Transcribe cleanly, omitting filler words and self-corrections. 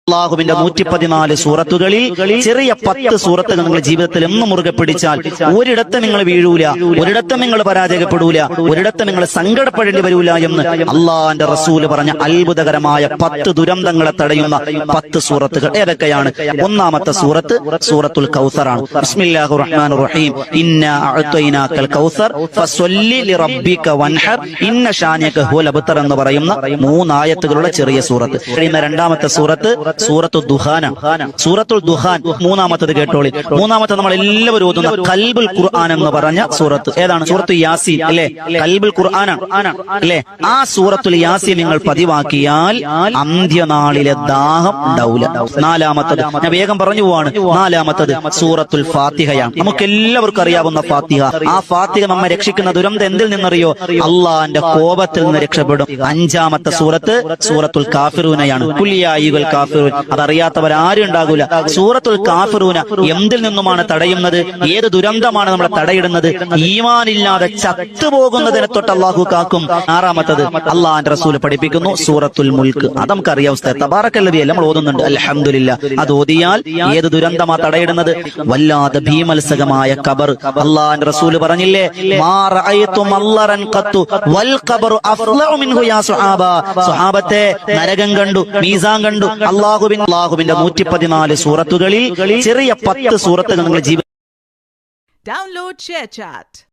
അള്ളാഹുവിന്റെ 114 സൂറത്തുകളിൽ ചെറിയ 10 സൂറത്തുകൾ നിങ്ങൾ ജീവിതത്തിൽ എന്നും മുറുകെ പിടിച്ചാൽ ഒരിടത്തും നിങ്ങൾ വീഴൂല, ഒരിടത്തും നിങ്ങൾ പരാജയപ്പെടൂല, ഒരിടത്തും നിങ്ങൾ സങ്കടപ്പെടേണ്ടി വരൂല എന്ന് അള്ളാന്റെ റസൂല് പറഞ്ഞ അത്ഭുതകരമായ 10 ദുരന്തങ്ങളെ തടയുന്ന 10 സൂറത്തുകൾ ഏതൊക്കെയാണ്? ഒന്നാമത്തെ സൂറത്ത് സൂറത്തുൽ കൗസറാണ്. ബിസ്മില്ലാഹിർ റഹ്മാനിർ റഹീം. ഇന്നാ അഅ്തൈനാകൽ കൗസർ ഫസ്വല്ലി ലിറബ്ബിക വൻഹർ ഇന്ന ഷാനിയക ഹുവൽ അബ്തർ എന്ന് പറയുന്ന 3 ആയത്തുകളുള്ള ചെറിയ സൂറത്ത്. രണ്ടാമത്തെ സൂറത്ത് സൂറത്തുൽ ദുഹാന. സൂറത്തുൽ ദുഹാൻ മൂന്നാമത്തത് കേട്ടോളി. മൂന്നാമത്തെ നമ്മൾ എല്ലാവരും ഓതുന്ന ഖൽബുൽ ഖുർആൻ എന്ന് പറഞ്ഞ സൂറത്ത് ഏതാണ്? സൂറത്തു യാസീൻ അല്ലെ? ഖൽബുൽ ഖുർആനാണ് അല്ലെ? ആ സൂറത്തുൽ യാസീൻ നിങ്ങൾ പതിവാക്കിയാൽ അന്ത്യനാളിലെ ദാഹം ഉണ്ടാവില്ല. നാലാമത്തത് ഞാൻ വേഗം പറഞ്ഞു പോവാണ്. നാലാമത്തത് സൂറത്തുൽ ഫാത്തിഹയാണ്. നമുക്ക് എല്ലാവർക്കും അറിയാവുന്ന ഫാത്തിഹ. ആ ഫാത്തിഹ നമ്മെ രക്ഷിക്കുന്ന ദുരന്തം എന്തിൽ നിന്നറിയോ? അള്ളാന്റെ കോപത്തിൽ നിന്ന് രക്ഷപ്പെടും. അഞ്ചാമത്തെ സൂറത്ത് സൂറത്തുൽ കാഫിറൂനയാണ്. കുല്യായികൾ കാഫിറൂൻ. അതറിയാത്തവരാരും ഉണ്ടാകൂല. സൂറത്തുൽ കാഫിറൂന എന്തിൽ നിന്നുമാണ് തടയുന്നത്? ഏത് ദുരന്തമാണ് നമ്മളെ തടയിടുന്നത്? ഈമാനില്ലാതെ ചത്തുപോകുന്നതിനെ തൊട്ട് അള്ളാഹു കാക്കും. ആറാമത്തത് അള്ളാന്റെ റസൂല് പഠിപ്പിക്കുന്നു സൂറത്തുൽ മുൽക്ക്. അത് നമുക്കറിയാം. തബാറക്കല്ലദീ നമ്മൾ ഓതുന്നുണ്ട് അൽഹംദുലില്ലാ. അത് ഓതിയാൽ ഏത് ദുരന്തമാ തടയിടുന്നത്? വല്ലാതെ ഭീമത്സകമായ ഖബർ. അള്ളാന്റെ റസൂല് പറഞ്ഞില്ലേ, മാ റഅയ്തു മല്ലറൻ ഖത്തു വൽ ഖബറു അഫ്ളഉ മിൻഹു യാ സ്വഹാബാ. സ്വഹാബത്തെ നരകം കണ്ടു, മീസാൻ കണ്ടു. അള്ളാഹുവിന്റെ 114 സൂറത്തുകളിൽ ചെറിയ 10 സൂറത്തുകൾ നിങ്ങൾ ജീവിതം Download ShareChat.